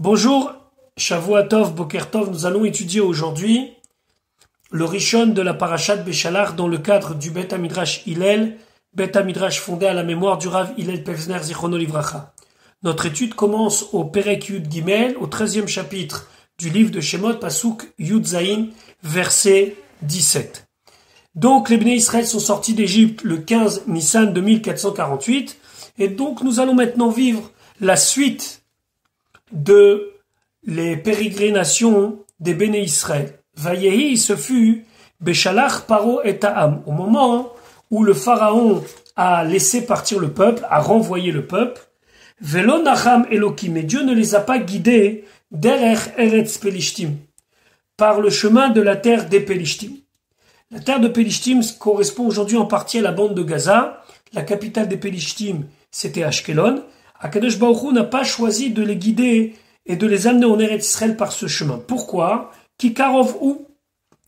Bonjour, Shavua Tov, Boker Tov. Nous allons étudier aujourd'hui le Rishon de la Parashat Béchalach dans le cadre du Bet HaMidrash Hillel, Bet HaMidrash fondé à la mémoire du Rav Hillel Pevzner Zichrono Livracha. Notre étude commence au Perek Yud Gimel, au 13e chapitre du livre de Shemot, Pasuk Yud Zayin, verset 17. Donc les Bnei Israël sont sortis d'Égypte le 15 Nissan 2448, et donc nous allons maintenant vivre la suite de les pérégrinations des Béné Israël. Vayehi, ce fut Béchalach Paro et Ta'am, au moment où le pharaon a laissé partir le peuple, a renvoyé le peuple. Velo Nacham Elokim, et Dieu ne les a pas guidés derech Eretz Pelishtim, par le chemin de la terre des Pelishtim. La terre de Pelishtim correspond aujourd'hui en partie à la bande de Gaza. La capitale des Pelishtim, c'était Ashkelon. Akadosh Baruch Hu n'a pas choisi de les guider et de les amener en Eretz Israël par ce chemin. Pourquoi? Kikarov ou?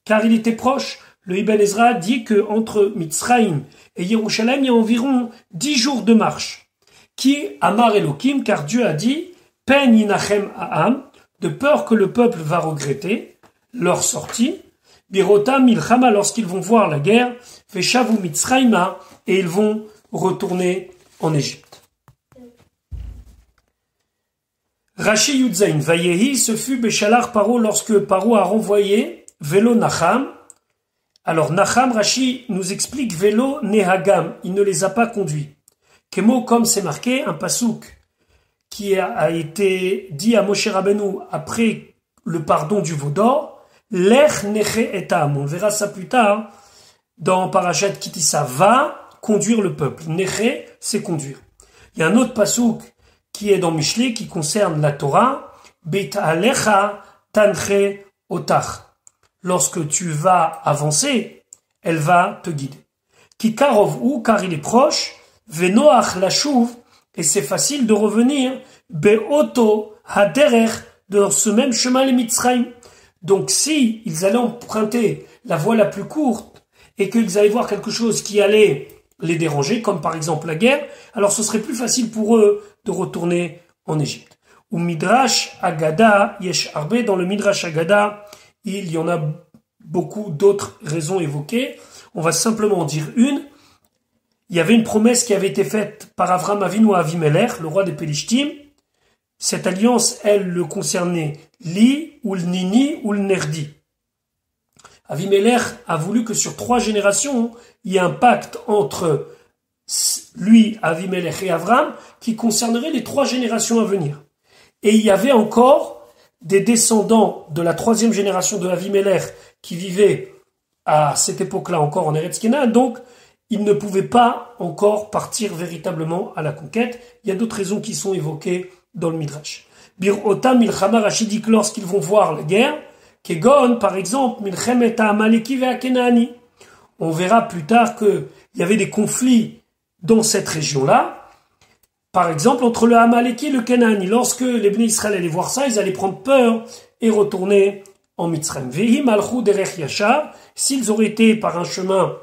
Car il était proche. Le Ibn Ezra dit que entre Mitzrayim et Yerushalayim, il y a environ 10 jours de marche. Qui Amar Elokim, car Dieu a dit Pen Yinachem Ha'am, de peur que le peuple va regretter leur sortie. Birota Milchama, lorsqu'ils vont voir la guerre, Veshavu Mitzrayima, et ils vont retourner en Égypte. Rashi Yudzain, Vayehi, ce fut Béchalach Paro lorsque Paro a renvoyé Velo Nacham. Alors Nacham, Rashi nous explique Velo Nehagam, il ne les a pas conduits. Kemo, comme c'est marqué, un pasouk qui a été dit à Moshe Rabbeinu après le pardon du veau d'or, Lech Neche Etam. On verra ça plus tard dans Parashat Kitissa, va conduire le peuple. Neche, c'est conduire. Il y a un autre pasouk qui est dans Mishlé, qui concerne la Torah, Beit Alecha Tanche Otach. Lorsque tu vas avancer, elle va te guider. Kikarov ou, car il est proche, Venoach Lashuv, et c'est facile de revenir, Beoto Haderech, dans ce même chemin les Mitzrayim. Donc si ils allaient emprunter la voie la plus courte, et qu'ils allaient voir quelque chose qui allait les déranger, comme par exemple la guerre, alors ce serait plus facile pour eux de retourner en Égypte. Ou Midrash Agada, Yesh Arbe, dans le Midrash Agada, il y en a beaucoup d'autres raisons évoquées. On va simplement en dire une. Il y avait une promesse qui avait été faite par Avram Avinu à Avimelech, le roi des Pelishtim. Cette alliance, elle le concernait Li, ou le Nini, ou le Nerdi. Avimelech a voulu que sur 3 générations, il y ait un pacte entre lui, Avimelech et Avram, qui concernerait les 3 générations à venir. Et il y avait encore des descendants de la 3e génération de Avimelech qui vivaient à cette époque-là encore en Eretz Kenan, donc ils ne pouvaient pas encore partir véritablement à la conquête. Il y a d'autres raisons qui sont évoquées dans le Midrash. Bir Otam Milchama Rachidik, lorsqu'ils vont voir la guerre, Kegon, par exemple, Milchemet Amaleki ve Kenani. On verra plus tard qu'il y avait des conflits dans cette région-là. Par exemple, entre le Amaleki et le Kenani. Lorsque les Bnei Israël allaient voir ça, ils allaient prendre peur et retourner en Mitzrayim. Vehi malchou derech yachar. S'ils auraient été par un chemin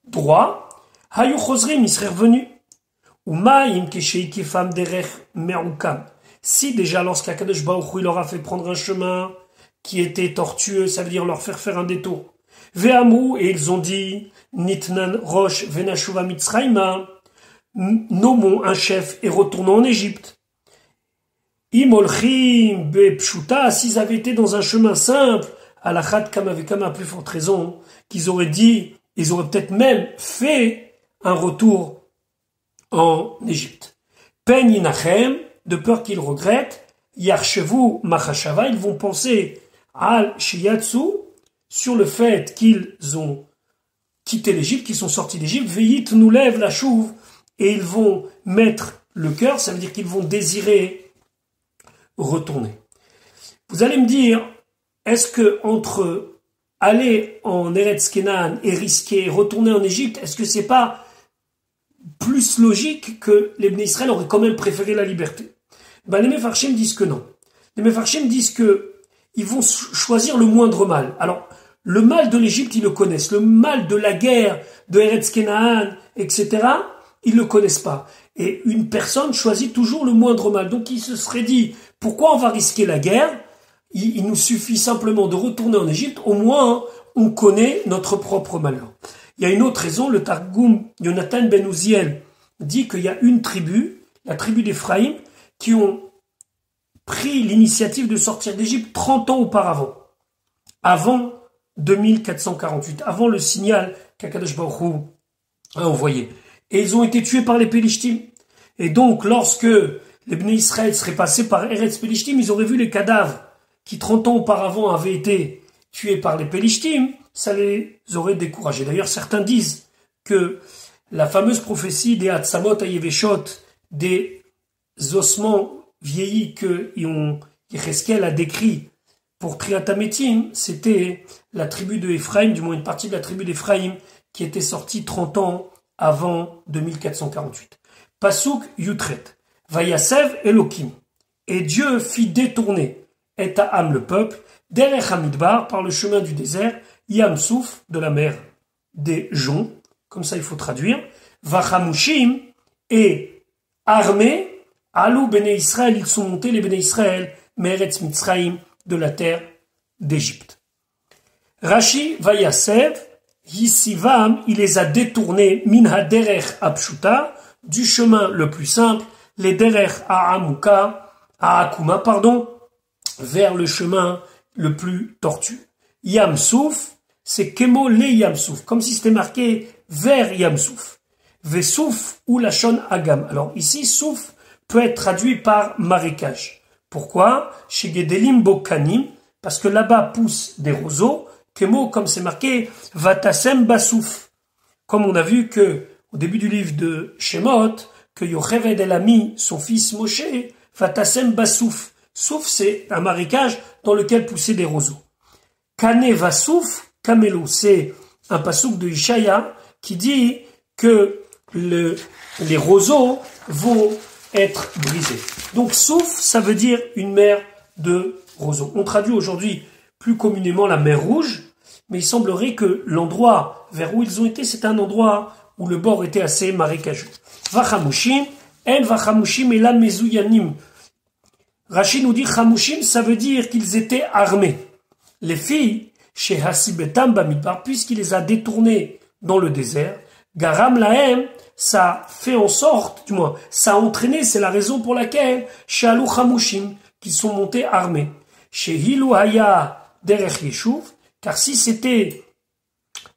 droit, hayu chosrim, ils seraient revenus. Ou ma'im kesheikifam derech me'ukam. Si déjà lorsqu'Akadosh Baruch Hu leur a fait prendre un chemin qui était tortueux, ça veut dire leur faire un détour. Ve'amou, et ils ont dit, Nitnan Rosh Venashuva Mitzrayima, nommons un chef et retournons en Égypte. Imolchim Bepshuta, s'ils avaient été dans un chemin simple, Alachat Kamavekam à plus forte raison, qu'ils auraient dit, ils auraient peut-être même fait un retour en Égypte. Pen Yinachem, de peur qu'ils regrettent, Yarchevu Machashava, ils vont penser Al Shiyatsu, sur le fait qu'ils ont quitté l'Égypte, qu'ils sont sortis d'Égypte, Veit nous lève la chouve, et ils vont mettre le cœur, ça veut dire qu'ils vont désirer retourner. Vous allez me dire, est-ce que entre aller en Eretz Kenan et risquer retourner en Égypte, est-ce que c'est pas plus logique que les Bnei Israël auraient quand même préféré la liberté? Les Mefarshim disent que non. Les Mefarshim disent que ils vont choisir le moindre mal. Alors, le mal de l'Égypte, ils le connaissent. Le mal de la guerre, de Eretz Kenan, etc., ils le connaissent pas. Et une personne choisit toujours le moindre mal. Donc il se serait dit, pourquoi on va risquer la guerre? Il nous suffit simplement de retourner en Égypte, au moins on connaît notre propre malheur. Il y a une autre raison, le Targum Yonatan ben Uziel dit qu'il y a une tribu, la tribu d'Éphraïm, qui ont pris l'initiative de sortir d'Égypte 30 ans auparavant, avant 2448, avant le signal qu'Akadosh Baruch Hu a envoyé. Et ils ont été tués par les Pélishtim. Et donc, lorsque les Bnei Israël seraient passés par Eretz Pélishtim, ils auraient vu les cadavres qui 30 ans auparavant avaient été tués par les Pélishtim, ça les aurait découragés. D'ailleurs, certains disent que la fameuse prophétie des Hatzamot Ayeveshot, des ossements vieillis que Yecheskel a décrit pour Triatametim, c'était la tribu de Éphraïm, du moins une partie de la tribu d'Éphraïm, qui était sortie 30 ans avant 2448. Pasuk Yutret. Vayasev Elokim. Et Dieu fit détourner et Ta'am le peuple, derech Hamidbar, par le chemin du désert, Yam Souf, de la mer des joncs, comme ça il faut traduire, Vachamushim, et armés, Alou Bene Israël, ils sont montés les Bene Israël, Meretz Mitzraïm, de la terre d'Égypte. Rashi Vayasev, Yisivam, il les a détournés, Minha derech Apshuta, du chemin le plus simple, les derech Akuma, vers le chemin le plus tortueux. Yam Souf, c'est Kemo le Yam Souf, comme si c'était marqué vers Yam Souf. Vesouf ou Lachon Agam. Alors ici, Souf peut être traduit par marécage. Pourquoi? Chez Gedelim Bokanim, parce que là-bas poussent des roseaux. Kemo, comme c'est marqué, Vatasem Basouf. Comme on a vu que, au début du livre de Shemot, que Yocheved El Ami, son fils Moshe, Vatasem Basouf. Souf, c'est un marécage dans lequel poussaient des roseaux. Kane Vasouf, Kamelo, c'est un pasouk de Ishaya qui dit que les roseaux vont être brisés. Donc Souf, ça veut dire une mer de roseaux. On traduit aujourd'hui plus communément la mer Rouge, mais il semblerait que l'endroit vers où ils ont été, c'est un endroit où le bord était assez marécageux. Vachamushim, en Vachamushim et la Mezouyanim. Rashi nous dit Chamushim, ça veut dire qu'ils étaient armés. Les filles, chez Hasibetam Bamidbar, puisqu'il les a détournés dans le désert, Garam Lahem, ça fait en sorte, du moins, ça a entraîné, c'est la raison pour laquelle, chez Alou Chamushim, qu'ils sont montés armés. Chez Hilou Haya Derech Yeshuv, car si c'était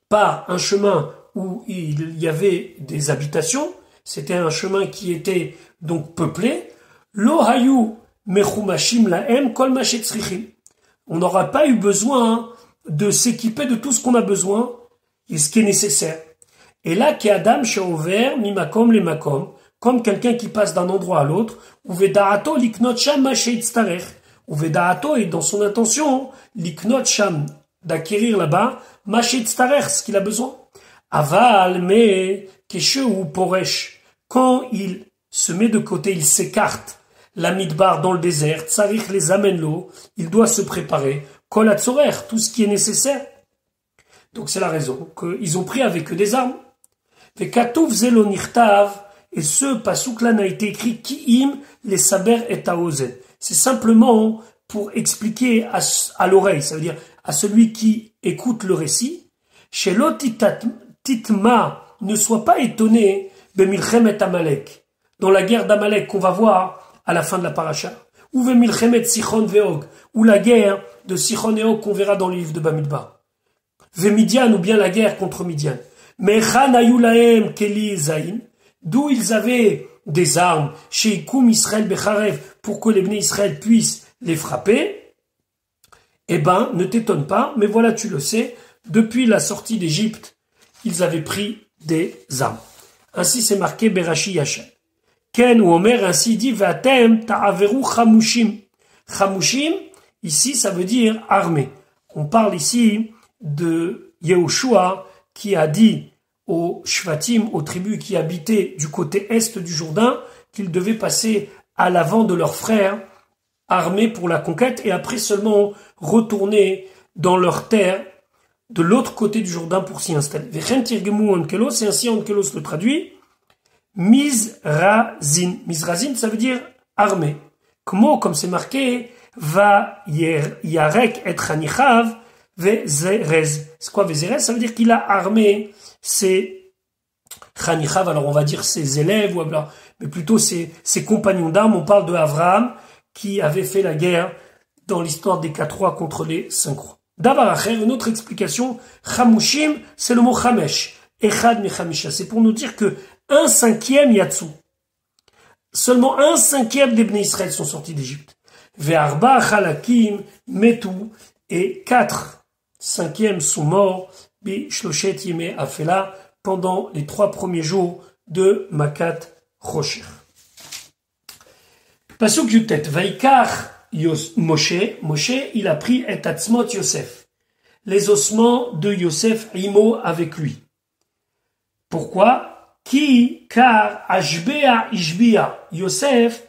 par un chemin où il y avait des habitations, c'était un chemin qui était donc peuplé, Lo Hayu Mechumashim Lahem Kol Mashetzrichim. On n'aura pas eu besoin de s'équiper de tout ce qu'on a besoin et ce qui est nécessaire. Et là, qui Adam Sheover Mimakom le Makom, comme quelqu'un qui passe d'un endroit à l'autre, Uvedaato Liknot Sham Masheitztarech. Uvedaato est dans son intention, Liknot Sham, d'acquérir là-bas, Masheitztarech, ce qu'il a besoin. Aval, mais, Keshe ou Poresh, quand il se met de côté, il s'écarte, la midbar dans le désert, Tsarich les amène l'eau, il doit se préparer, Kol Hatzorer, tout ce qui est nécessaire. Donc c'est la raison qu'ils ont pris avec eux des armes. Vekatouf Zelo Nirtav, et ce pasouk-là n'a été écrit Ki'im les Saber et Taozen. C'est simplement pour expliquer à l'oreille, ça veut dire à celui qui écoute le récit, chez Titma, ne soit pas étonné, Bemilchemet Amalek, dans la guerre d'Amalek qu'on va voir à la fin de la paracha, ou Bemilchemet Sichon Veog, ou la guerre de Sichon et Og qu'on verra dans le livre de Bamidbar. Vemidian, ou bien la guerre contre Midian. Mechan Ayulahem Keli Zain, d'où ils avaient des armes, chez Ikoum Israël Becharev, pour que les Bnei Israël puissent les frapper. Eh ben, ne t'étonne pas, mais voilà, tu le sais, depuis la sortie d'Égypte, ils avaient pris des armes. Ainsi c'est marqué Berashi Yashem. Ken ou Omer ainsi dit Vatem ta'averu chamushim. Chamushim, ici ça veut dire armé. On parle ici de Yehoshua qui a dit aux Shvatim, aux tribus qui habitaient du côté est du Jourdain, qu'ils devaient passer à l'avant de leurs frères armés pour la conquête et après seulement retourner dans leur terre de l'autre côté du Jourdain pour s'y installer. Vechen tirgemu Onkelos, et ainsi Onkelos le traduit. Mizrazin. Mizrazin, ça veut dire armée. Comme c'est marqué, va yarek et chanichav vezerez. C'est quoi vezerez? Ça veut dire qu'il a armé ses chanichav, alors on va dire ses élèves, ou mais plutôt ses compagnons d'armes. On parle de Avraham, qui avait fait la guerre dans l'histoire des 4 rois contre les 5 rois. D'abord, une autre explication, chamushim, c'est le mot chamesh. Echad mechamisha. C'est pour nous dire que 1/5 yatsu. Seulement 1/5 des Bnei Israël sont sortis d'Égypte. Ve'arba chalakim metu. Et 4/5 sont morts, bi shloshet yeme afela, pendant les 3 premiers jours de Makat Rocher. Pasuk Yutet. Vaikar Moshe, il a pris et atzmot Yosef, les ossements de Yosef imo avec lui. Pourquoi? Car Ashbea Ishbia, Yosef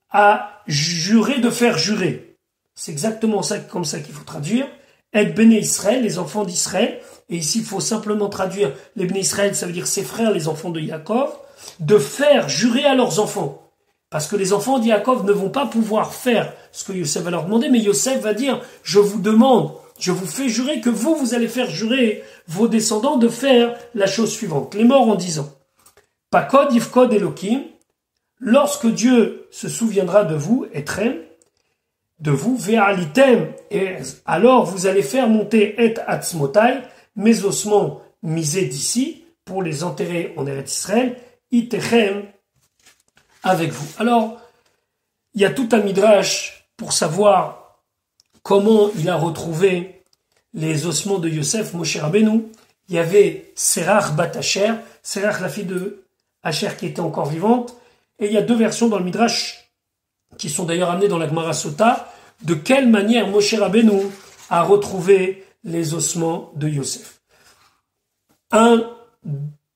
a juré de faire jurer. C'est exactement ça, comme ça qu'il faut traduire. Et Béné Israël, les enfants d'Israël. Et ici, il faut simplement traduire les Béné Israël, ça veut dire ses frères, les enfants de Yaakov, de faire jurer à leurs enfants. Parce que les enfants de Yaakov ne vont pas pouvoir faire ce que Yosef va leur demander, mais Yosef va dire, je vous demande, je vous fais jurer que vous allez faire jurer vos descendants de faire la chose suivante. Les morts en disant, Pakod Yifkod Elohim, lorsque Dieu se souviendra de vous, Etrem, de vous, Ve'alitem, et alors vous allez faire monter Et Atzmotai, mes ossements misés d'ici, pour les enterrer en Eretz Israël, Itechem, avec vous. Alors, il y a tout un midrash pour savoir comment il a retrouvé les ossements de Yosef, Moshe Rabbeinu. Il y avait Serach bat Asher, Serach la fille de Asher qui était encore vivante, et il y a 2 versions dans le midrash qui sont d'ailleurs amenées dans la Gemara Sota, de quelle manière Moshe Rabbeinu a retrouvé les ossements de Yosef. Une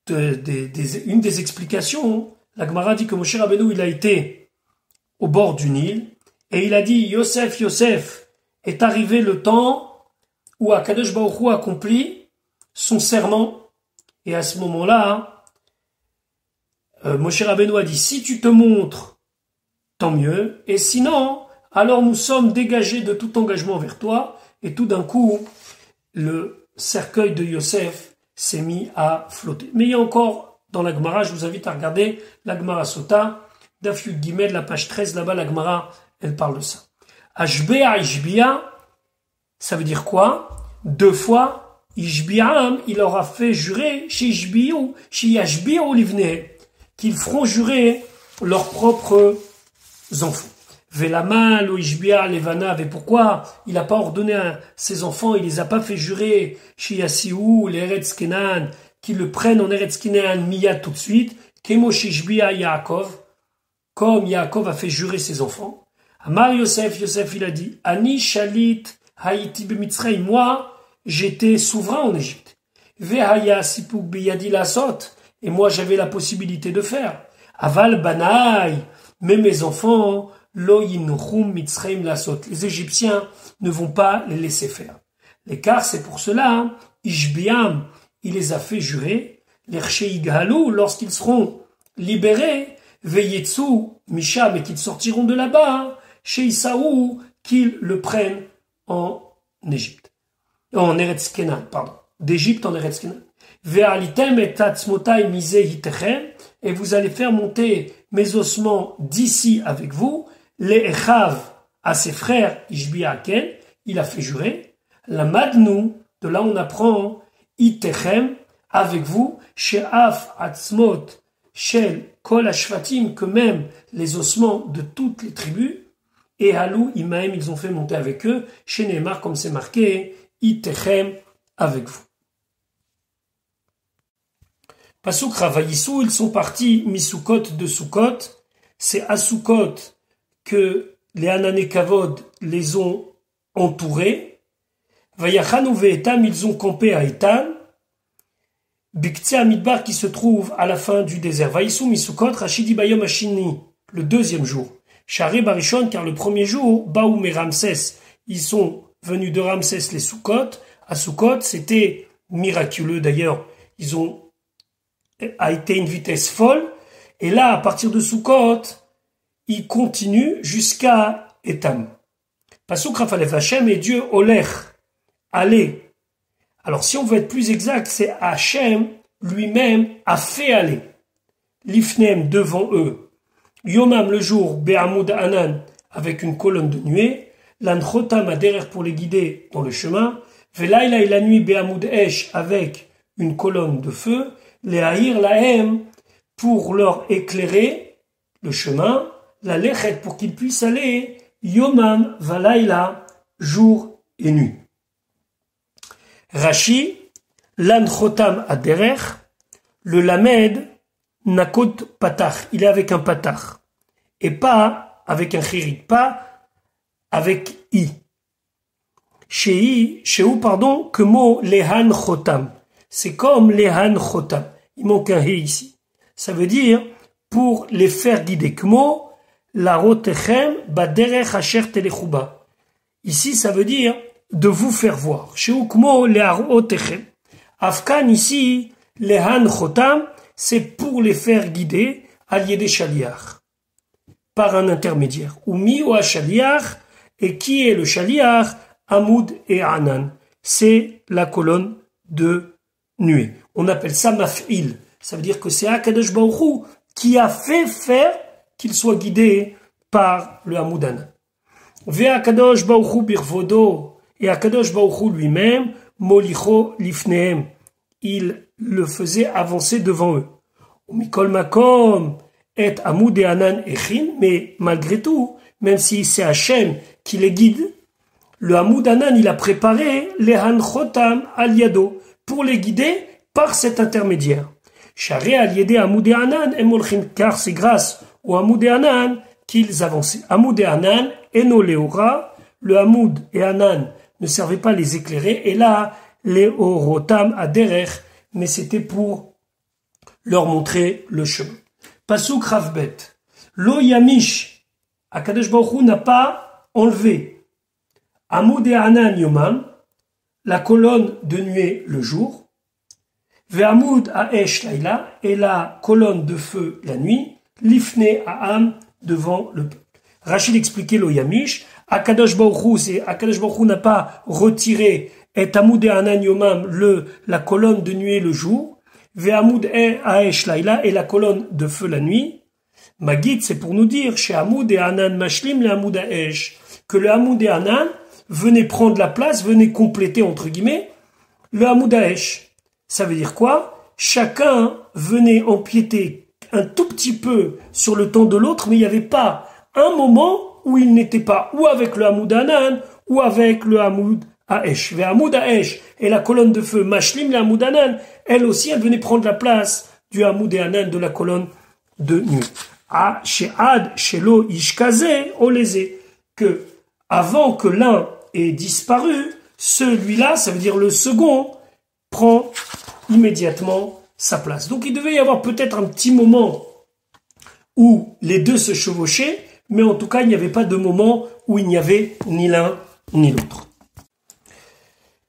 des explications, la Gemara dit que Moshe Rabbeinu, il a été au bord du Nil, et il a dit, Yosef, Yosef, est arrivé le temps où Akadosh Baruch Hu accomplit son serment. Et à ce moment-là, Moshe Rabbeinu a dit, si tu te montres, tant mieux, et sinon, alors nous sommes dégagés de tout engagement vers toi, et tout d'un coup, le cercueil de Yosef s'est mis à flotter. Mais il y a encore, dans la Gemara, je vous invite à regarder la Gemara Sota, Daf Yud Gimel, la page 13, là-bas, la Gemara, elle parle de ça. Ashbea Ishbia, ça veut dire quoi? 2 fois, Ishbiam, il leur a fait jurer chez Ishbiou, chez Yashbiou Livne, qu'ils feront jurer leurs propres enfants. Velama, lo Ishbia, Levana, et pourquoi il n'a pas ordonné à ses enfants, il les a pas fait jurer chez Yassiou, les Eretz Kenan, qu'ils le prennent en Eretz Kenan miyad tout de suite, Kemo chez Ishbia Yaakov, comme Yaakov a fait jurer ses enfants. Amar Yosef, Yosef il a dit, Ani Shalit Haïti b'Mitzrayim, moi j'étais souverain en Égypte. Vehaya Sipuk biyadi lasot, et moi j'avais la possibilité de faire. Aval Banaï, mais mes enfants, Lo Yinuchum Mitzrayim lasot, les Égyptiens ne vont pas les laisser faire. L'écart c'est pour cela, Ishbiam, il les a fait jurer, les Rcheighalou, lorsqu'ils seront libérés, Veyetsu Misha, mais qu'ils sortiront de là-bas, chez Isaou, qu'ils le prennent en Égypte. En Eretz Kenan, pardon. D'Égypte en Eretz Kenan. Ve'alitem et tatzmotai mise hitechem, et vous allez faire monter mes ossements d'ici avec vous, les Echav à ses frères, Ishbiaken, il a fait jurer, la Madnu, de là on apprend, hitechem, avec vous, she'af atzmot, shel kol ashvatim, que même les ossements de toutes les tribus, et Halou, Imaem, ils ont fait monter avec eux, chez Neymar, comme c'est marqué, Itechem, avec vous. Pasuk Ravayissou, ils sont partis Misukot de Sukot, c'est à Sukot que les Hanané Kavod les ont entourés. Vayachanu ve'etam, ils ont campé à Etam. Biktsea Midbar qui se trouve à la fin du désert. Vayissou Misukot, Rachidi Bayom Ashini, le 2e jour. Charé Barishon, car le premier jour, Baoum et Ramsès, ils sont venus de Ramsès les Soukot. À Soukot, c'était miraculeux d'ailleurs. Ils ont a été une vitesse folle. Et là, à partir de Sukkot, il continue jusqu'à Etam. Pasuk Rafalef Hashem et Dieu Olech, aller. Alors si on veut être plus exact, c'est Hashem lui-même a fait aller. Lifnem devant eux. Yomam le jour, Be'amoud Anan avec une colonne de nuée. L'Anchotam a derrière pour les guider dans le chemin. Velaïla et la nuit, Be'amoud Esh avec une colonne de feu. Le'ahir Lahem pour leur éclairer le chemin. La Lechet pour qu'ils puissent aller. Yomam Valaïla, jour et nuit. Rashi, l'Anchotam a derrière. Le Lamed, Nakot Patach, il est avec un Patach. Et pas avec un Chirit, pas avec I. Chez où, que mot Lehan Chotam. C'est comme Lehan Chotam. Il manque un He ici. Ça veut dire, pour les faire guider. Kmo, la rotechem, baderech asher telechuba. Ici, ça veut dire, de vous faire voir. Chez où, kmo, la rotechem. Afkan, ici, Lehan Chotam, c'est pour les faire guider à des shaliach, par un intermédiaire. Umi ou shaliach, et qui est le shaliach? Amoud et Anan. C'est la colonne de nuée. On appelle ça maf'il. Ça veut dire que c'est Akadosh Baruch Hu qui a fait faire qu'il soit guidé par le Amoud Anan. Ve Akadosh Baruch Hu birvodo, et Akadosh Baruch Hu lui-même, molicho lifnehem. Il le faisait avancer devant eux. Mikol makom et Amoud et Anan echin, mais malgré tout, même si c'est Hachem qui les guide, le Amoud Anan, il a préparé les Hanchotam al Yado pour les guider par cet intermédiaire. Charé al Yede Amoud et Anan emolchim, car c'est grâce au Amoud et Anan qu'ils avançaient. Amoud et Anan, eno leora, le Amoud et Anan ne servaient pas à les éclairer, et là, les Orotam à derech, mais c'était pour leur montrer le chemin. Pasuk Ravbet. Lo Yamish, Akadosh Baruch Hu n'a pas enlevé Amoud et Anan Yomam, la colonne de nuée le jour, Ve'amoud Ha'esh Laila, et la colonne de feu la nuit, Lifne Ha'am, devant le peuple. Rachid expliquait Lo Yamish, Akadosh Baruch Hu n'a pas retiré et Amoud et Anan Yomam, la colonne de nuée le jour, Ve'amoud Ha'esh Laila, et la colonne de feu la nuit. Magid, c'est pour nous dire, chez Amoud et Anan Mashlim, le Amoud Ha'esh, que le Amoud et Anan venait prendre la place, venait compléter, entre guillemets, le Amoud Ha'esh. Ça veut dire quoi? Chacun venait empiéter un tout petit peu sur le temps de l'autre, mais il n'y avait pas un moment où il n'était pas ou avec le Amoud Anan ou avec le Amoud Ha'esh. Ve Amoud Ha'esh et la colonne de feu Mashlim, le Amoud Anan, elle aussi, elle venait prendre la place du Amoud Anan, de la colonne de nuit. Ah, chez Ad, chez Lo Ishkaze, Olezé, que avant que l'un ait disparu, celui-là, ça veut dire le second, prend immédiatement sa place. Donc il devait y avoir peut-être un petit moment où les deux se chevauchaient, mais en tout cas, il n'y avait pas de moment où il n'y avait ni l'un ni l'autre.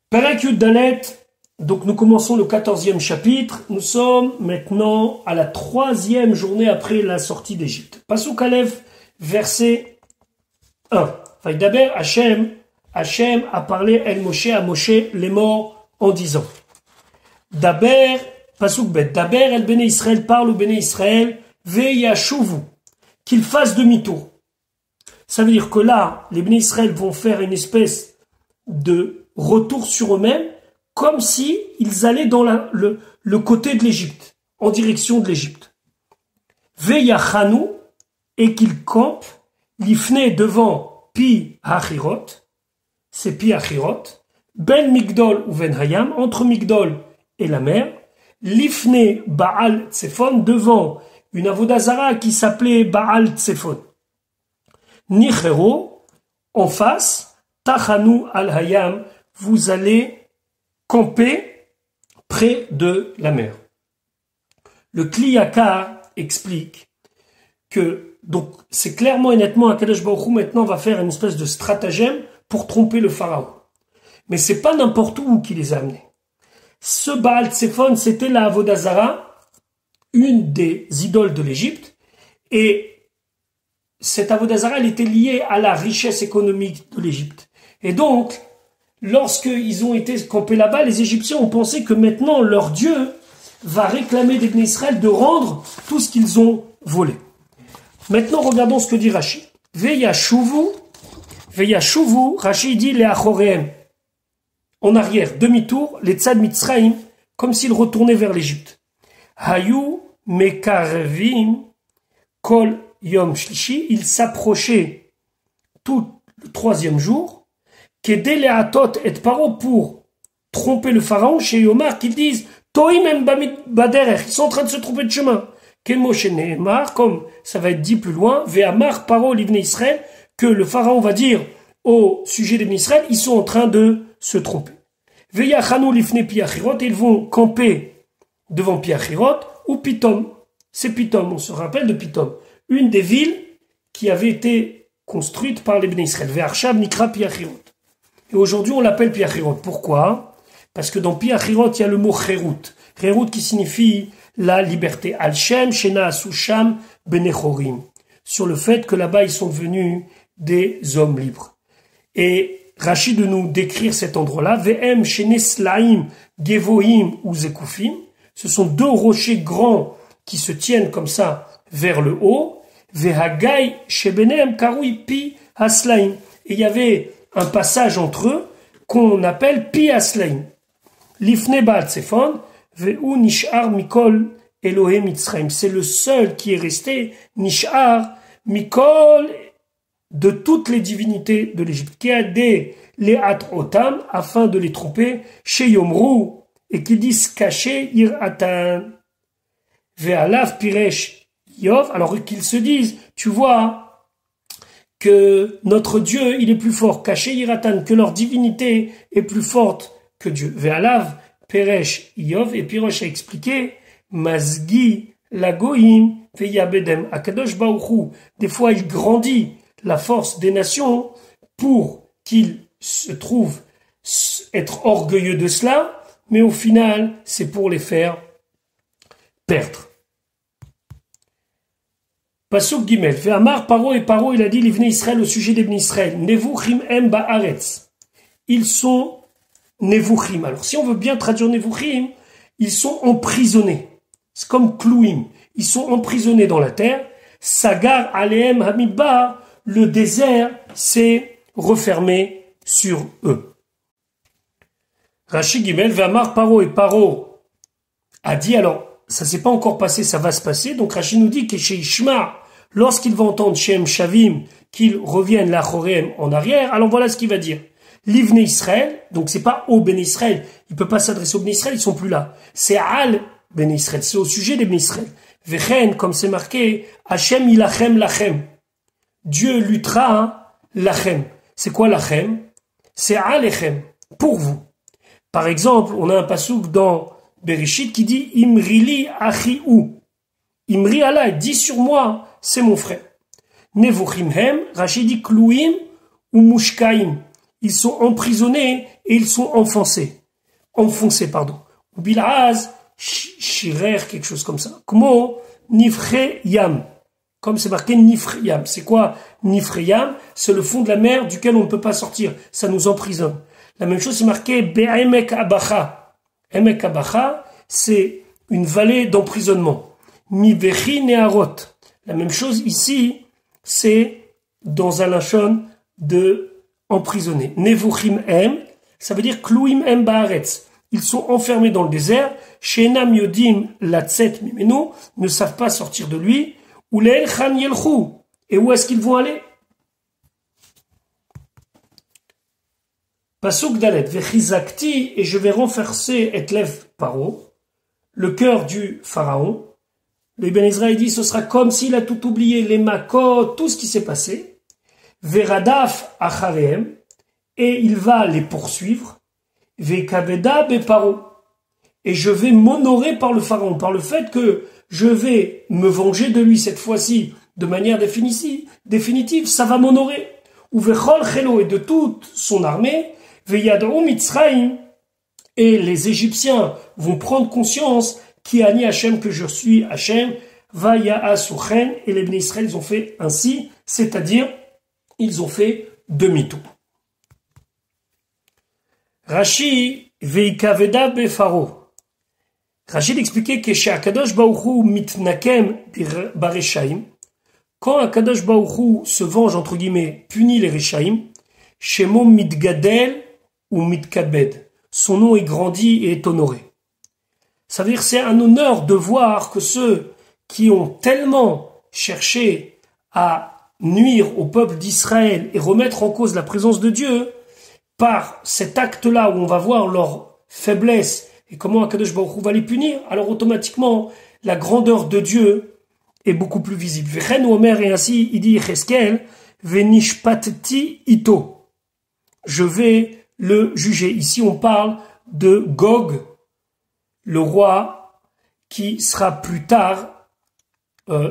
Perek Yud Dalet, donc nous commençons le 14e chapitre. Nous sommes maintenant à la 3e journée après la sortie d'Égypte. Pasuk Aleph, verset 1. Vaïdaber Hachem a parlé El Moshe à Moshe les morts en disant Daber, Pasuk Bet, Daber El Bene Israël, parle au Bene Israël, Veyashuvu, qu'ils fassent demi-tour. Ça veut dire que là, les Bene Israël vont faire une espèce de retour sur eux-mêmes, comme si ils allaient dans le côté de l'Égypte, en direction de l'Égypte. Veyachanu, et qu'ils campent, l'ifne devant Pi Hachirot, c'est Pi Hachirot, Ben Migdol ou Ben Hayam, entre Migdol et la mer, l'ifne Baal Tsefon, devant une avodazara qui s'appelait Baal Tsefon. Nichero, en face, Tachanu al-Hayam, vous allez camper près de la mer. Le Kliyaka explique que, donc, c'est clairement et nettement, Akadosh Baruch Hu maintenant va faire une espèce de stratagème pour tromper le pharaon. Mais c'est pas n'importe où qu'il les a amenés. Ce Baal Tsefon, c'était la Avodazara une des idoles de l'Égypte, et cette avodat zara, elle était liée à la richesse économique de l'Égypte. Et donc, lorsqu'ils ont été campés là-bas, les Égyptiens ont pensé que maintenant leur Dieu va réclamer des Bnei Israël de rendre tout ce qu'ils ont volé. Maintenant, regardons ce que dit Rashi. Veyashuvu, Rashi dit les achoreem. En arrière, demi-tour, les tzad mitzraim, comme s'ils retournaient vers l'Égypte. Hayu mekarevim kol yom shlishi, ils s'approchaient tout le troisième jour, kedé le atot et paro, pour tromper le pharaon, chez Yomar, qu'ils disent toim em baderech, ils sont en train de se tromper de chemin. Kemoshe neemar, comme ça va être dit plus loin, ve'amar paro l'ivne Israël, que le pharaon va dire au sujet des Israël, ils sont en train de se tromper. Ve'yachanu lifne piachirot, ils vont camper devant Piachirot, ou Pitom. C'est Pitom, on se rappelle de Pitom, une des villes qui avait été construite par les Bnei Israël. Ve'arshav nikra Piachirot. Et aujourd'hui, on l'appelle Piachirot. Pourquoi? Parce que dans Piachirot, il y a le mot Cherut. Cherut qui signifie la liberté. Al-Shem, Shena Asusham, Benechorim. Sur le fait que là-bas, ils sont devenus des hommes libres. Et Rashi de nous décrire cet endroit-là. Ve'em, Sheneslaim, Gevohim ou Zekufim. Ce sont deux rochers grands qui se tiennent comme ça vers le haut. Ve'hagai, Shebenem, Karui, Pi, Haslaim. Et il y avait un passage entre eux qu'on appelle Pi Haslaim. Lifne Baal Tsefon, Ve'u Nishar Mikol Elohim Mitzrayim. C'est le seul qui est resté, Nishar Mikol, de toutes les divinités de l'Égypte, qui a des Leat Otam, afin de les tromper, chez Yomru, et qui disent caché Iratan, Ve'alav Piresh Yov, alors qu'ils se disent, tu vois, que notre Dieu, il est plus fort, caché Iratan, que leur divinité est plus forte que Dieu. Ve'alav Piresh Yov, et Pirosh a expliqué, Mazgi Lagoim, Ve'yabedem, Akadosh Baruchu, des fois il grandit la force des nations pour qu'ils se trouvent être orgueilleux de cela, mais au final, c'est pour les faire perdre. Pasuk Gimel. Ve'amar Paro, et Paro, il a dit l'Ivne Israël au sujet des Bnei Israël. Nevuchim em ba'aretz. Ils sont Nevuchim. Alors, si on veut bien traduire Nevuchim, ils sont emprisonnés. C'est comme Klouim. Ils sont emprisonnés dans la terre. Sagar aleem hamidbar. Le désert s'est refermé sur eux. Rashi Gimel, Vamar Paro, et Paro a dit, alors, ça s'est pas encore passé, ça va se passer, donc Rashi nous dit que chez Ishma, lorsqu'il va entendre Shem Shavim, qu'ils reviennent la Chorem en arrière, alors voilà ce qu'il va dire. L'Ivne Israël, donc c'est pas au Ben Israël, il peut pas s'adresser au Ben Israël, ils sont plus là. C'est Al Ben Israël, c'est au sujet des Ben Israël. Vechen, comme c'est marqué, Hashem ilachem lachem. Dieu luttera lachem. C'est quoi lachem? C'est alechem, pour vous. Par exemple, on a un pasouk dans Bereshit qui dit Imrili achiou. Imri Allah, dit sur moi, c'est mon frère. Nevuchimhem, Rashi dit Klouim ou Mushkaim. Ils sont emprisonnés et ils sont enfoncés. Ou Bilaz, Shirer, quelque chose comme ça. Kmo Nifre Yam. Comme c'est marqué Nifre Yam. C'est quoi Nifre Yam? C'est le fond de la mer duquel on ne peut pas sortir. Ça nous emprisonne. La même chose, c'est marqué Be'emek Abacha. Emek Abacha, c'est une vallée d'emprisonnement. Mivechi Neharot. La même chose ici, c'est dans un lachon de emprisonné. Nevuchim em, ça veut dire Klouim em ba'aretz. Ils sont enfermés dans le désert. Shenam yodim latzet mimenu, ne savent pas sortir de lui. Ou le'el chan yelchu. Et où est-ce qu'ils vont aller? Pasuk Dalet, Vechizakti, et je vais renforcer Etlev Paro, le cœur du pharaon. Le Ben Israël dit, ce sera comme s'il a tout oublié, les makot, tout ce qui s'est passé. Veradaf achareem, et il va les poursuivre. Vekaveda beparo, et je vais m'honorer par le pharaon, par le fait que je vais me venger de lui cette fois-ci, de manière définitive, ça va m'honorer. Ou vechol chelo, et de toute son armée. Veyadou Mitzrayim, et les Égyptiens vont prendre conscience Ki ani Hachem, que je suis Hachem, Vaya Suchen, et les Bnei Israël, ils ont fait ainsi, c'est-à-dire, ils ont fait demi-tour. Rashi veikaveda befaro. Rashi expliquait que chez Akadosh Baruch Hu mitnakem bareshaim, quand Akadosh Baruch Hu se venge, entre guillemets, punit les Reshaim, Shemo mitgadel ou mitkabed, son nom est grandi et est honoré. Ça veut dire c'est un honneur de voir que ceux qui ont tellement cherché à nuire au peuple d'Israël et remettre en cause la présence de Dieu, par cet acte-là où on va voir leur faiblesse et comment Akadosh Baruch Hu va les punir, alors automatiquement la grandeur de Dieu est beaucoup plus visible. Vechen Omer, et ainsi il dit Yecheskel, Venishpatti ito. Je vais le juger. Ici on parle de Gog, le roi qui sera plus tard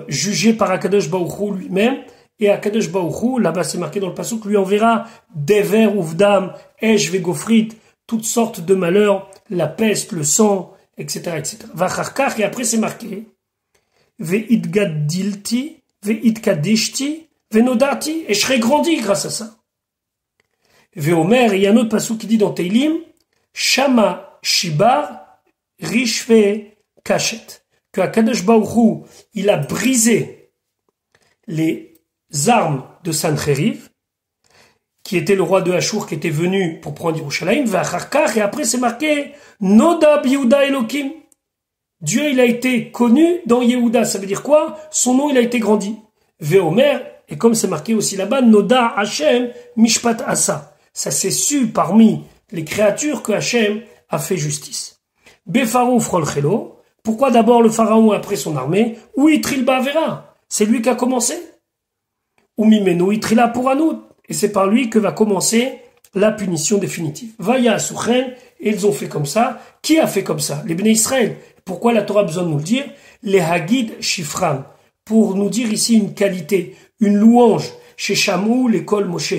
jugé par Akadosh Baruch Hu lui-même. Et Akadosh Baruch Hu, là-bas c'est marqué dans le pasuk, lui enverra Dever, Uvdam, Esh, Vegofrit, toutes sortes de malheurs, la peste, le sang, etc., etc. Vacharkach, et après c'est marqué Ve'idgadilti, Ve'idkadishti, Ve'nodati, et je serai grandi grâce à ça. Ve'omer, et il y a un autre pasuk qui dit dans Teilim, Shama Shibar, Rishve Kachet, que Akadosh Baruch Hu, il a brisé les armes de Sancheriv, qui était le roi de Hachour, qui était venu pour prendre Yerushalayim, et après c'est marqué Noda Yehuda Elokim. Dieu, il a été connu dans Yehuda. Ça veut dire quoi? Son nom, il a été grandi. Veomer, et comme c'est marqué aussi là-bas, Noda Hashem Mishpat Asa. Ça s'est su parmi les créatures que Hashem a fait justice. Befarou Frolchelo. Pourquoi d'abord le pharaon après son armée? Oui, Trilba Vera. C'est lui qui a commencé. Umimeno Itrila pour Anout. Et c'est par lui que va commencer la punition définitive. Vaya Suchen, et ils ont fait comme ça. Qui a fait comme ça? Les Bnei Israël. Pourquoi la Torah a besoin de nous le dire? Les Hagid Shifram. Pour nous dire ici une qualité, une louange. Chez Shamou, l'école Moshe.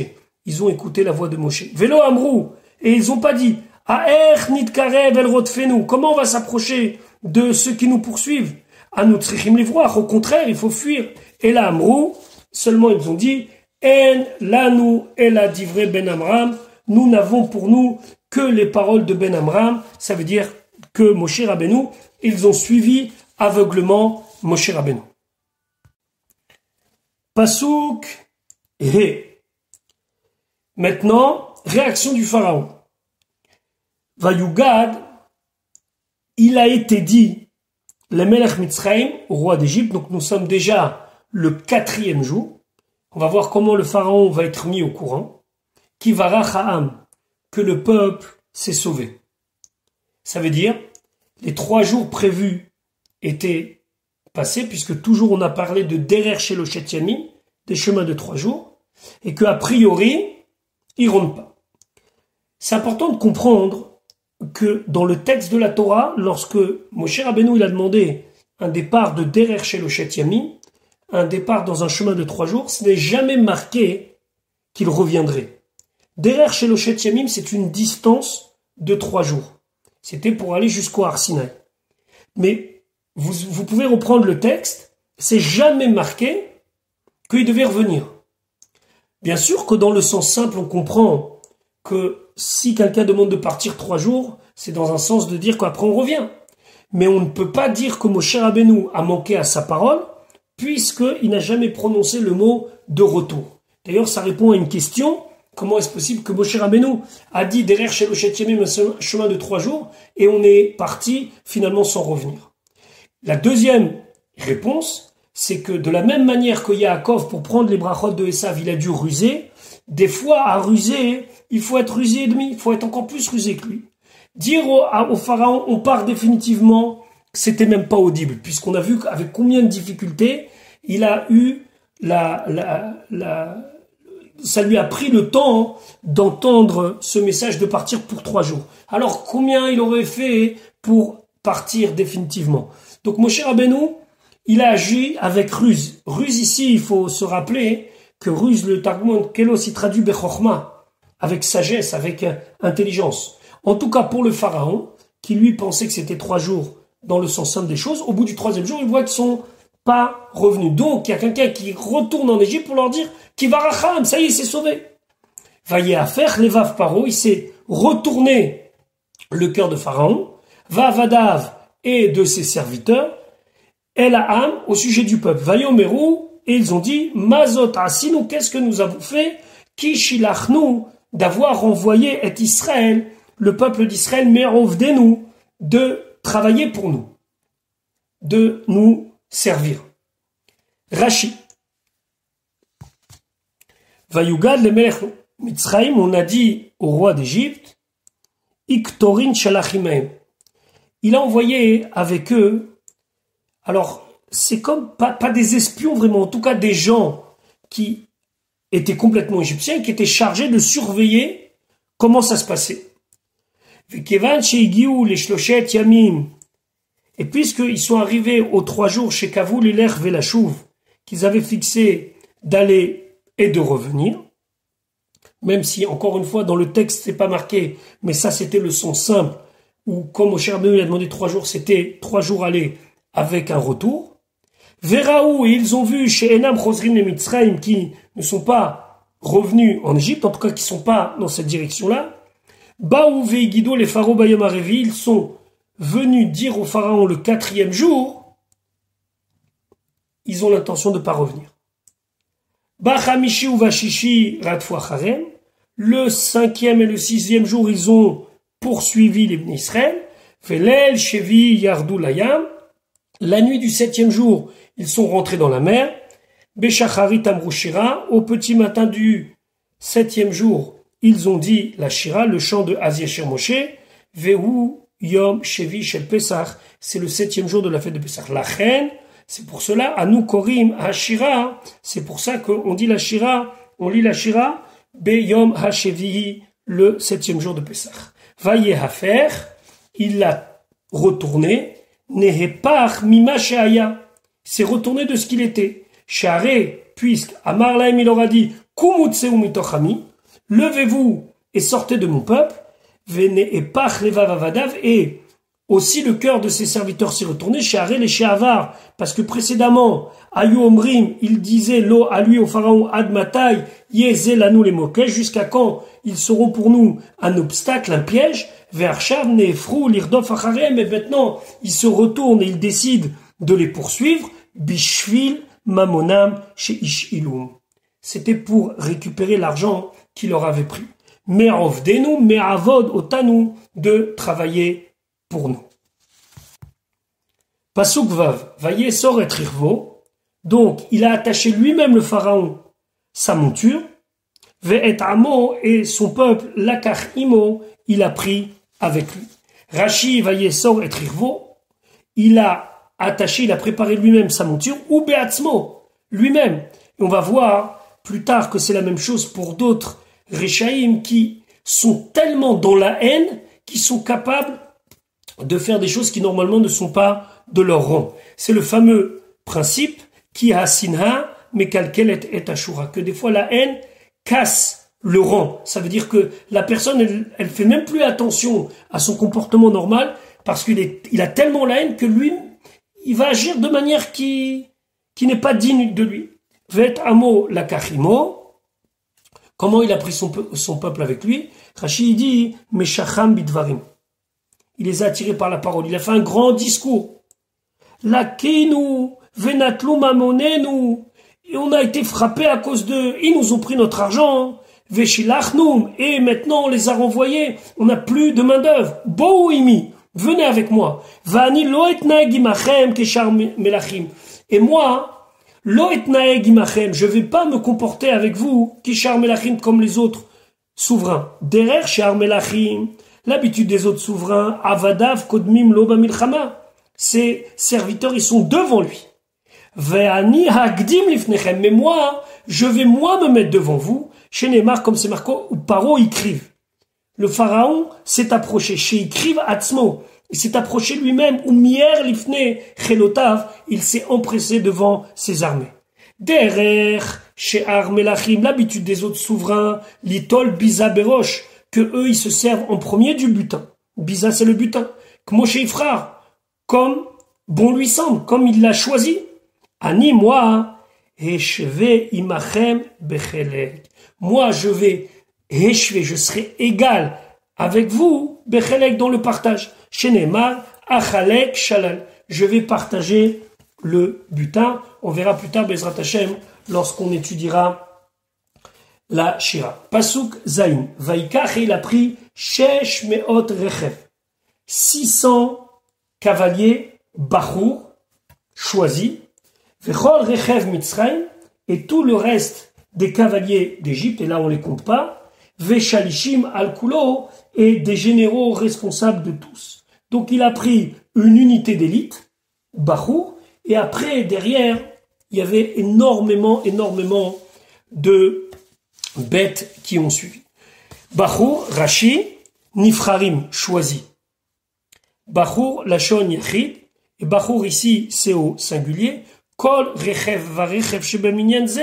Ils ont écouté la voix de Moshe. Velo Amrou. Et ils n'ont pas dit, Aer Nitkarev El Rodfenu. Comment on va s'approcher de ceux qui nous poursuivent? Anout Trichim les voir. Au contraire, il faut fuir. Et là, Amrou, seulement ils ont dit, En lanu ela divrei Ben Amram. Nous n'avons pour nous que les paroles de Ben Amram. Ça veut dire que Moshe Rabbeinu, ils ont suivi aveuglement Moshe Rabbeinu. Pasuk He. Maintenant, réaction du pharaon. Vayugad, il a été dit, le Melech Mitzrayim, au roi d'Égypte, donc nous sommes déjà le 4e jour. On va voir comment le pharaon va être mis au courant. Kivarach ha'am, que le peuple s'est sauvé. Ça veut dire, les 3 jours prévus étaient passés, puisque toujours on a parlé de Derer chez le Yamim, des chemins de 3 jours, et qu'a priori, ils ne rentrent pas. C'est important de comprendre que dans le texte de la Torah, lorsque Moshe Rabbeinu il a demandé un départ de Derer chez le Yamim, un départ dans un chemin de 3 jours, ce n'est jamais marqué qu'il reviendrait. Derer chez le Yamim, c'est une distance de 3 jours. C'était pour aller jusqu'au Har Sinaï. Mais vous pouvez reprendre le texte, c'est jamais marqué qu'il devait revenir. Bien sûr que dans le sens simple, on comprend que si quelqu'un demande de partir 3 jours, c'est dans un sens de dire qu'après on revient. Mais on ne peut pas dire que Moshe Rabbeinu a manqué à sa parole, puisqu'il n'a jamais prononcé le mot de retour. D'ailleurs, ça répond à une question. Comment est-ce possible que Moshe Rabbeinu a dit derrière chez le Yamim un chemin de 3 jours et on est parti finalement sans revenir? La deuxième réponse, c'est que de la même manière que Yaakov, pour prendre les brachot de Esav, il a dû ruser, des fois à ruser, il faut être rusé et demi, il faut être encore plus rusé que lui. Dire au pharaon, on part définitivement, c'était même pas audible, puisqu'on a vu avec combien de difficultés il a eu ça lui a pris le temps d'entendre ce message de partir pour 3 jours. Alors, combien il aurait fait pour partir définitivement? Donc, Moshe Rabbeinu, il a agi avec ruse. Ruse ici, il faut se rappeler que ruse, le Targum Kelos, il traduit Bechorma, avec sagesse, avec intelligence. En tout cas, pour le pharaon, qui lui pensait que c'était 3 jours dans le sens simple des choses. Au bout du 3e jour, ils voient qu'ils sont pas revenus. Donc, il y a quelqu'un qui retourne en Égypte pour leur dire qu'il va racham, ça y est, il s'est sauvé. Vaillé à faire, Levav Paro, il s'est retourné le cœur de Pharaon, va Vadav et de ses serviteurs, El Aham, au sujet du peuple. Vayomeru, et ils ont dit, Mazot Asinu, qu'est-ce que nous avons fait? Kishilachnu, d'avoir renvoyé et Israël, le peuple d'Israël, Merovdenu, de travailler pour nous, de nous servir. Rashi. Vayugad le Melech Mitzraïm, on a dit au roi d'Égypte, Iktorin Shalachimaim. Il a envoyé avec eux, alors c'est comme pas des espions vraiment, en tout cas des gens qui étaient complètement égyptiens, qui étaient chargés de surveiller comment ça se passait. Et puisqu'ils sont arrivés aux 3 jours chez Kavou, l'Iler Velachouv, qu'ils avaient fixé d'aller et de revenir, même si, encore une fois, dans le texte, c'est pas marqué, mais ça, c'était le sens simple, où, comme au Cher il a demandé 3 jours, c'était 3 jours aller avec un retour. Véraou, et ils ont vu chez Enam Chosrim et Mitzrayim, qui ne sont pas revenus en Égypte, en tout cas, qui ne sont pas dans cette direction-là. Baou Veigido, les pharaons Bayom Arevi, ils sont venus dire au pharaon le 4e jour, ils ont l'intention de ne pas revenir. Bachamishi ou Vashishi Radfou Acharem, le 5e et le 6e jour, ils ont poursuivi les Bnei Israël. Felel, Shevi, Yardou, Layam. La nuit du 7e jour, ils sont rentrés dans la mer. Beshacharit Amrushira, au petit matin du 7e jour, ils ont dit la Shira, le chant de Aziashir Moshe, Vehu Yom Shevi Shel Pesach, c'est le 7e jour de la fête de Pesach. La reine, c'est pour cela, Anu Korim Hashira, c'est pour ça qu'on dit la Shira, on lit la Shira, Be Yom Hashevi, le 7e jour de Pesach. Vaye Hafer, il l'a retourné, Nehepach Mima Sheaya, c'est retourné de ce qu'il était. Share, puisque Amar Lahem il aura dit, Kumutseu mitochami, levez-vous et sortez de mon peuple, Vene et Pach Levav Avadav, et aussi le cœur de ses serviteurs s'est retourné, Share les Sheavar, parce que précédemment, Ayu Omrim, il disait l'eau à lui au pharaon Ad Matai, Yezelanu les Mokesh, jusqu'à quand ils seront pour nous un obstacle, un piège, Vershav Nefrou Lirdof Acharem, et maintenant ils se retournent et ils décident de les poursuivre, Bishvil Mamonam chez Ishilum. C'était pour récupérer l'argent qu'il leur avait pris. Me'avdenu, me'avod otanu, de travailler pour nous. Pasuk Vav, Vayesor et Rirvo. Donc, il a attaché lui-même le pharaon sa monture. Ve'et amo, et son peuple, lakach imo, il a pris avec lui. Rashi Vayesor et Rirvo, il a attaché, il a préparé lui-même sa monture, ou Beatzmo, lui-même. Et on va voir plus tard que c'est la même chose pour d'autres Réchaïm qui sont tellement dans la haine qu'ils sont capables de faire des choses qui normalement ne sont pas de leur rang. C'est le fameux principe qui a sinha mais kalkelet et ashura, que des fois la haine casse le rang. Ça veut dire que la personne elle fait même plus attention à son comportement normal parce qu'il a tellement la haine que lui il va agir de manière qui n'est pas digne de lui. Vet amo la kachimo. Comment il a pris son peuple avec lui? Rashi dit Meshacham bidvarim. Il les a attirés par la parole. Il a fait un grand discours. Lakenu venatlu mamonenu. Et on a été frappés à cause d'eux. Ils nous ont pris notre argent. Veshilachnum. Et maintenant on les a renvoyés. On n'a plus de main d'œuvre. Boimi. Venez avec moi. Vani lo etnaeg imachem keshar melachim. Et moi, lo etnaeg imachem, je vais pas me comporter avec vous, keshar melachim, comme les autres souverains. Derer shar melachim, l'habitude des autres souverains, avadav kodmim lo bamilchama. Ces serviteurs, ils sont devant lui. Ve'ani hagdim lifnechem. Mais moi, je vais me mettre devant vous. Chez Neymar, comme c'est marqué, ou Paro Ikriv. Le pharaon s'est approché. Chez Ikriv Atzmo. Il s'est approché lui-même. Ou Mier Lifne Chelotav. Il s'est empressé devant ses armées. Derer, chez Armelachim, l'habitude des autres souverains, Litol Biza Berosh, que eux, ils se servent en premier du butin. Biza, c'est le butin. Kmo chez Ifrar, comme bon lui semble, comme il l'a choisi. Ani, moi, heshve imachem bechelek. Moi, je serai égal avec vous, bechelek, dans le partage. Shenemar, achalek, shalal. Je vais partager le butin. On verra plus tard, Bezrat Hashem, lorsqu'on étudiera la Shira. Pasuk Zain. Vaikach, il a pris Shesh Meot Rechev. 600 cavaliers, Bachour, choisis. Vechol Rechev Mitzrayim. Et tout le reste des cavaliers d'Égypte, et là on les compte pas. Veshalishim Al-Kulo, et des généraux responsables de tous. Donc il a pris une unité d'élite, Bachour, et après, derrière, il y avait énormément de bêtes qui ont suivi. Bachour, Rashi, Nifrarim, choisi. Bachour, Lachon Yachid, et Bachour ici, c'est au singulier. Kol Rechev Varechev Shebeminyanze,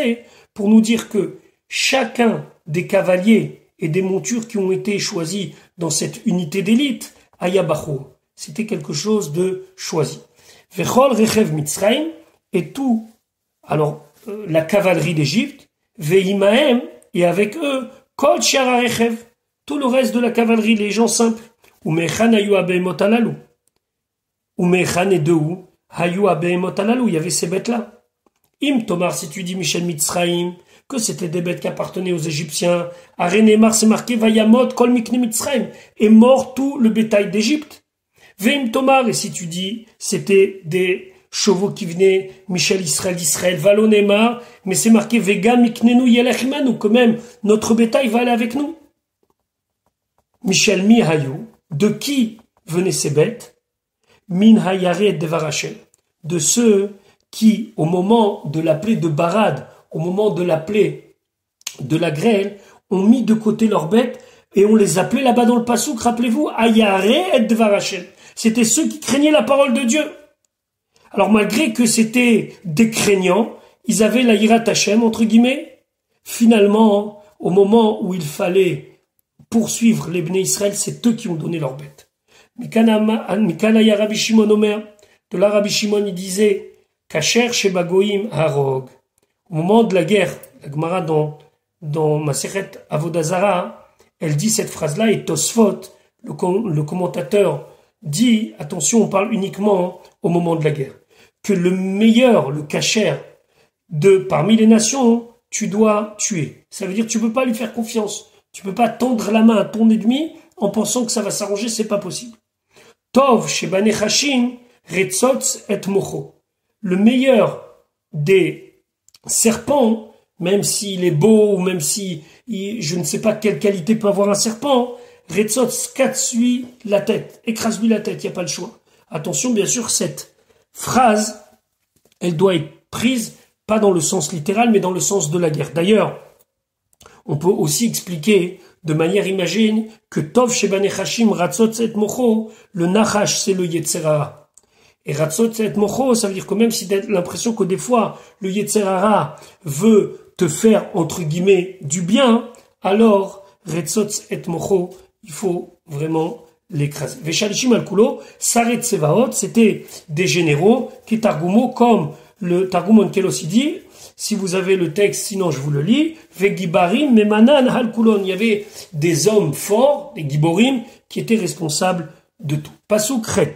pour nous dire que chacun des cavaliers et des montures qui ont été choisis dans cette unité d'élite, Aya Bachour, c'était quelque chose de choisi. Vechol Rechev Mitzrayim, et tout, alors, la cavalerie d'Égypte, Veimaem, et avec eux, Kol Shara Rechev, tout le reste de la cavalerie, les gens simples. Umechan Hayu Abeimot Alalu. Umechan et de où Hayu Abeimot Alalu, il y avait ces bêtes-là. Im Tomar, si tu dis Michel Mitzrayim, que c'était des bêtes qui appartenaient aux Égyptiens, Arenemar, c'est marqué Vayamot Kol Mikne Mitzrayim, et mort tout le bétail d'Égypte. Veim Tomar, et si tu dis, c'était des chevaux qui venaient, Michel Israël d'Israël, Valonemar, mais c'est marqué Vega Miknenu Yelechimanu, que même notre bétail va aller avec nous. Michel Mihayu, de qui venaient ces bêtes? Min Hayaret Devarachel, de ceux qui, au moment de la plaie de Barad, au moment de la plaie de la grêle, ont mis de côté leurs bêtes et on les appelait là-bas dans le Passouk, rappelez-vous, Hayaret Devarachel. C'était ceux qui craignaient la parole de Dieu. Alors malgré que c'était des craignants, ils avaient la Yirat Hashem, entre guillemets. Finalement, au moment où il fallait poursuivre les Bnei Israël, c'est eux qui ont donné leur bête. Mikanaya Rabbi Shimon Omer, de là Rabbi Shimon il disait, Kacher Shebagoim Harog. Au moment de la guerre, la Gemara dans Masechet Avodazara, elle dit cette phrase-là, et Tosfot, le commentateur, dit, attention, on parle uniquement au moment de la guerre, que le meilleur, le kasher parmi les nations, tu dois tuer. Ça veut dire que tu peux pas lui faire confiance. Tu peux pas tendre la main à ton ennemi en pensant que ça va s'arranger, c'est pas possible. Tov shebane chashim retzotz et mocho. Le meilleur des serpents, même s'il est beau ou même si je ne sais pas quelle qualité peut avoir un serpent, retzotz casse-lui la tête, écrase-lui la tête, il n'y a pas le choix. Attention, bien sûr, cette phrase, elle doit être prise pas dans le sens littéral, mais dans le sens de la guerre. D'ailleurs, on peut aussi expliquer de manière imagée que Tov Shebane Chashim Ratzot et Mocho, le Nachash, c'est le Yetzerara. Et Ratzot et Mocho, ça veut dire que même si tu as l'impression que des fois, le Yetzerara veut te faire, entre guillemets, du bien, alors, Ratzot et Mocho, il faut vraiment l'écraser. Veshalishim al-Kulo, Saret Tsevaot, c'était des généraux qui targumo, comme le Targum Onkelos dit, si vous avez le texte, sinon je vous le lis, Vegibarim Memanan al-Kulon, il y avait des hommes forts, des Giborim, qui étaient responsables de tout. Pasuk Chet,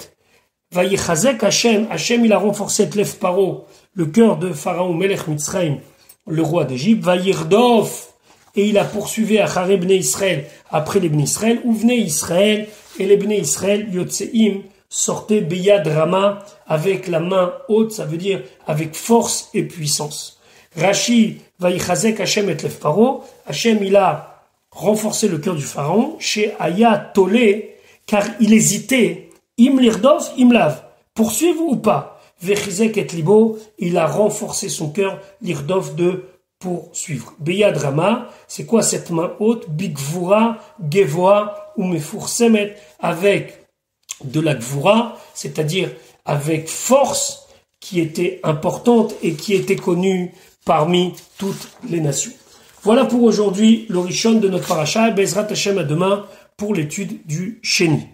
Vayichazek Hashem, Hashem il a renforcé Tlef Paro, le cœur de Pharaon Melech Mitzrayim, le roi d'Égypte, Vayirdof, et il a poursuivi Acharé Bnei Israël, après les Bnei Israël, où venait Israël, et les Bnei Israël, Yotseim, sortaient Beyad Rama, avec la main haute, ça veut dire avec force et puissance. Rashi, Vayichazek Hashem et Tlef Paro, Hashem il a renforcé le cœur du pharaon, chez Aya Tolé, car il hésitait, Im Lirdov, Im Lav, poursuivre ou pas. Vechizek et Libo, il a renforcé son cœur, Lirdov de poursuivre. Beyad Rama, c'est quoi cette main haute? Bigvura, Gevoa, ou Mefour Semet, avec de la Gvura, c'est-à-dire avec force qui était importante et qui était connue parmi toutes les nations. Voilà pour aujourd'hui le Rishon de notre paracha. Bezrat Hashem à demain pour l'étude du Sheni.